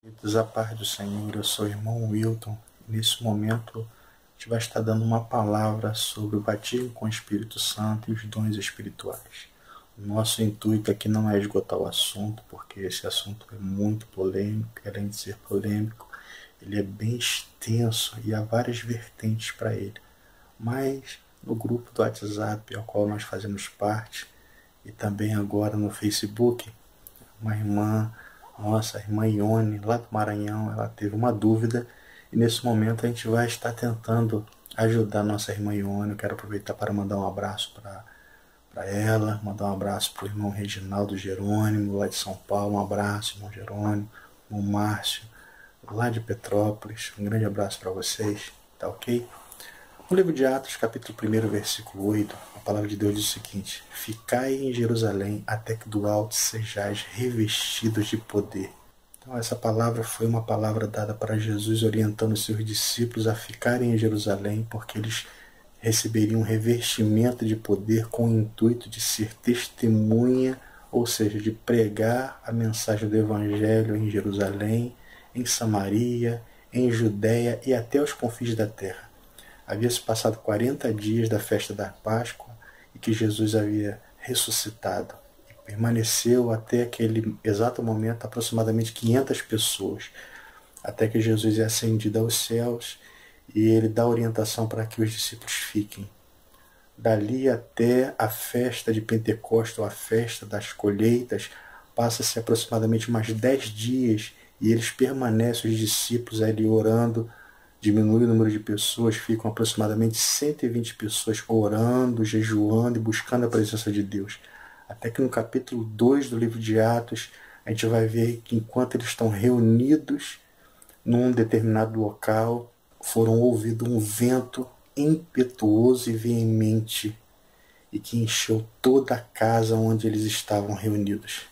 Queridos, a paz do Senhor, eu sou o irmão Wilton. Nesse momento, a gente vai estar dando uma palavra sobre o batismo com o Espírito Santo e os dons espirituais. O nosso intuito aqui não é esgotar o assunto, porque esse assunto é muito polêmico, além de ser polêmico, ele é bem extenso e há várias vertentes para ele. Mas no grupo do WhatsApp, ao qual nós fazemos parte, e também agora no Facebook, uma irmã, nossa, a irmã Ione, lá do Maranhão, ela teve uma dúvida e nesse momento a gente vai estar tentando ajudar a nossa irmã Ione. Eu quero aproveitar para mandar um abraço para ela, mandar um abraço para o irmão Reginaldo Jerônimo, lá de São Paulo, um abraço, irmão Jerônimo, irmão Márcio, lá de Petrópolis, um grande abraço para vocês, tá ok? No livro de Atos, capítulo 1, versículo 8, a palavra de Deus diz o seguinte: ficai em Jerusalém até que do alto sejais revestidos de poder. Então essa palavra foi uma palavra dada para Jesus, orientando os seus discípulos a ficarem em Jerusalém, porque eles receberiam um revestimento de poder com o intuito de ser testemunha, ou seja, de pregar a mensagem do Evangelho em Jerusalém, em Samaria, em Judéia e até os confins da terra. Havia-se passado 40 dias da festa da Páscoa e que Jesus havia ressuscitado. E permaneceu até aquele exato momento aproximadamente 500 pessoas, até que Jesus é ascendido aos céus e ele dá orientação para que os discípulos fiquem. Dali até a festa de Pentecostes, ou a festa das colheitas, passa-se aproximadamente mais 10 dias e eles permanecem, os discípulos, ali orando. Diminui o número de pessoas, ficam aproximadamente 120 pessoas orando, jejuando e buscando a presença de Deus. Até que no capítulo 2 do livro de Atos, a gente vai ver que enquanto eles estão reunidos num determinado local, foram ouvido um vento impetuoso e veemente e que encheu toda a casa onde eles estavam reunidos.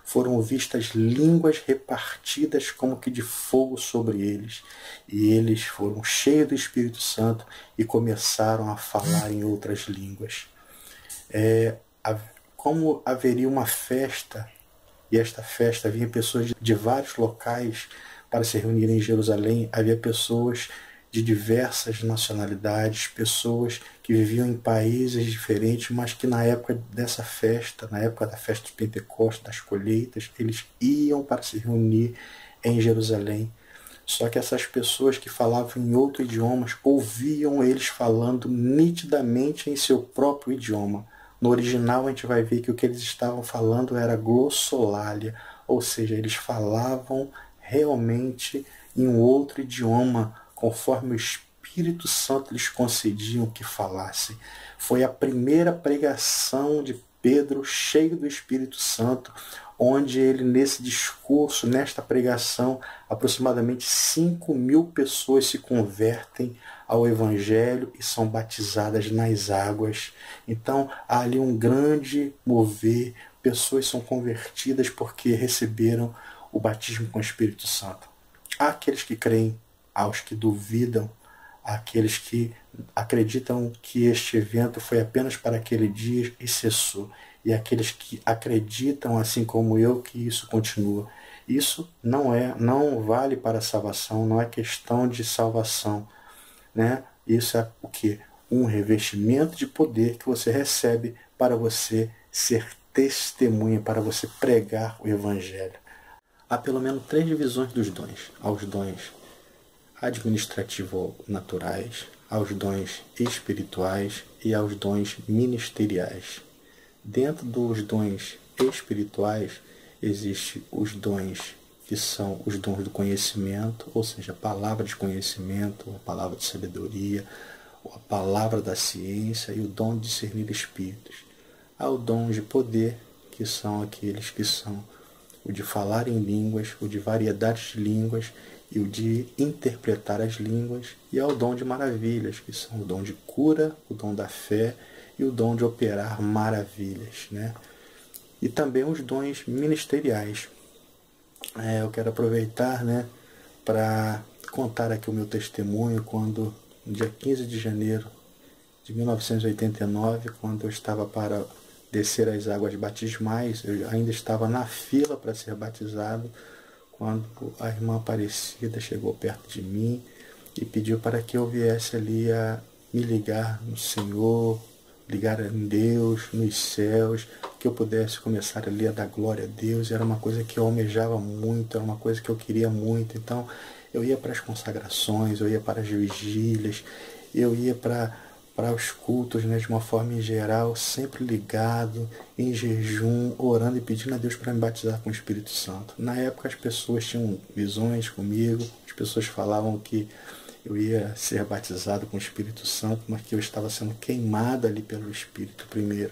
Foram vistas línguas repartidas como que de fogo sobre eles, e eles foram cheios do Espírito Santo e começaram a falar em outras línguas. Como haveria uma festa, e esta festa havia pessoas de vários locais para se reunirem em Jerusalém, havia pessoas de diversas nacionalidades, pessoas que viviam em países diferentes, mas que na época dessa festa, na época da festa de Pentecostes, das colheitas, eles iam para se reunir em Jerusalém. Só que essas pessoas que falavam em outros idiomas ouviam eles falando nitidamente em seu próprio idioma. No original a gente vai ver que o que eles estavam falando era glossolalia, ou seja, eles falavam realmente em um outro idioma, conforme o Espírito Santo lhes concediam que falassem. Foi a primeira pregação de Pedro, cheio do Espírito Santo, onde ele, nesse discurso, nesta pregação, aproximadamente 5.000 pessoas se convertem ao Evangelho e são batizadas nas águas. Então, há ali um grande mover, pessoas são convertidas porque receberam o batismo com o Espírito Santo. Há aqueles que creem, aos que duvidam, àqueles que acreditam que este evento foi apenas para aquele dia e cessou, e aqueles que acreditam, assim como eu, que isso continua. Isso não vale para a salvação, não é questão de salvação, né? Isso é o que? Um revestimento de poder que você recebe para você ser testemunha, para você pregar o Evangelho. Há pelo menos 3 divisões dos dons. Aos dons administrativo-naturais, aos dons espirituais e aos dons ministeriais. Dentro dos dons espirituais, existem os dons que são os dons do conhecimento, ou seja, a palavra de conhecimento, a palavra de sabedoria, a palavra da ciência e o dom de discernir espíritos. Há o dom de poder, que são aqueles que são o de falar em línguas, o de variedades de línguas e o de interpretar as línguas, e ao dom de maravilhas, que são o dom de cura, o dom da fé e o dom de operar maravilhas, né? E também os dons ministeriais. Eu quero aproveitar, né, para contar aqui o meu testemunho quando, no dia 15 de janeiro de 1989, quando eu estava para descer as águas batismais, eu ainda estava na fila para ser batizado, quando a irmã Aparecida chegou perto de mim e pediu para que eu viesse ali a me ligar no Senhor, ligar em Deus, nos céus, que eu pudesse começar ali a dar glória a Deus. Era uma coisa que eu almejava muito, era uma coisa que eu queria muito. Então eu ia para as consagrações, eu ia para as vigílias, eu ia para os cultos, né, de uma forma em geral, sempre ligado, em jejum, orando e pedindo a Deus para me batizar com o Espírito Santo. Na época as pessoas tinham visões comigo, as pessoas falavam que eu ia ser batizado com o Espírito Santo, mas que eu estava sendo queimado ali pelo Espírito primeiro.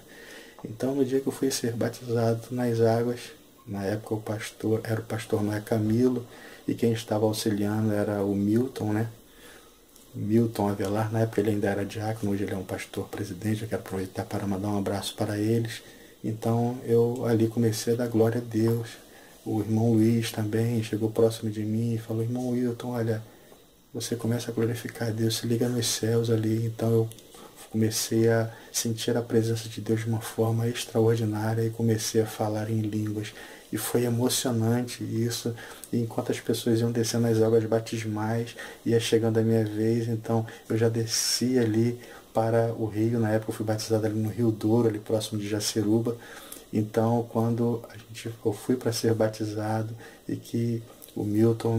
Então, no dia que eu fui ser batizado nas águas, na época o pastor era o pastor Noé Camilo, e quem estava auxiliando era o Milton, né? Milton Avelar. Na época ele ainda era diácono, hoje ele é um pastor presidente. Eu quero aproveitar para mandar um abraço para eles. Então eu ali comecei a dar glória a Deus. O irmão Luiz também chegou próximo de mim e falou: irmão Wilton, olha, você começa a glorificar a Deus, se liga nos céus ali. Então eu comecei a sentir a presença de Deus de uma forma extraordinária e comecei a falar em línguas. E foi emocionante isso. E enquanto as pessoas iam descendo as águas batismais, ia chegando a minha vez, então eu já desci ali para o rio. Na época eu fui batizado ali no Rio Douro, ali próximo de Jaceruba. Então quando eu fui para ser batizado e que o Milton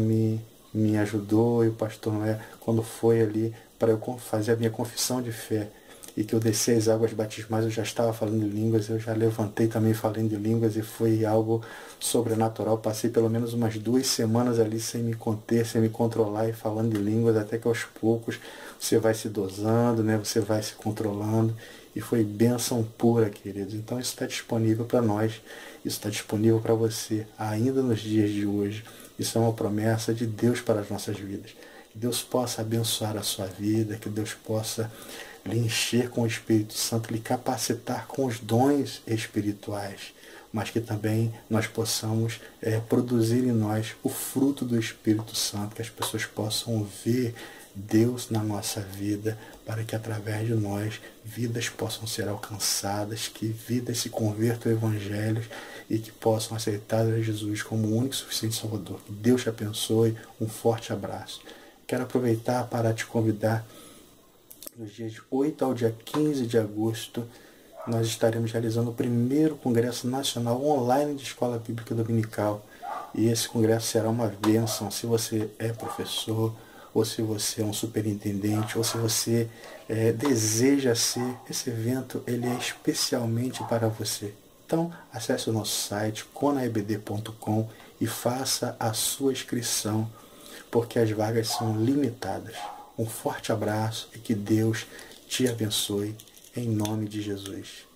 me ajudou, e o pastor Noé, quando foi ali para eu fazer a minha confissão de fé, e que eu desci as águas batismais, eu já estava falando em línguas, eu já levantei também falando em línguas, e foi algo sobrenatural. Passei pelo menos umas 2 semanas ali sem me conter, sem me controlar, e falando em línguas, até que aos poucos você vai se dosando, né? Você vai se controlando, e foi bênção pura, queridos. Então isso está disponível para nós, isso está disponível para você ainda nos dias de hoje. Isso é uma promessa de Deus para as nossas vidas. Que Deus possa abençoar a sua vida, que Deus possa lhe encher com o Espírito Santo, lhe capacitar com os dons espirituais, mas que também nós possamos produzir em nós o fruto do Espírito Santo, que as pessoas possam ver Deus na nossa vida, para que através de nós vidas possam ser alcançadas, que vidas se convertam ao Evangelho e que possam aceitar a Jesus como o único e suficiente Salvador. Que Deus te abençoe, um forte abraço. Quero aproveitar para te convidar. Nos dias de 8 ao dia 15 de agosto, nós estaremos realizando o primeiro Congresso Nacional Online de Escola Bíblica Dominical. E esse congresso será uma bênção. Se você é professor, ou se você é um superintendente, ou se você deseja ser, esse evento ele é especialmente para você. Então, acesse o nosso site, conaebd.com, e faça a sua inscrição, porque as vagas são limitadas. Um forte abraço e que Deus te abençoe, em nome de Jesus.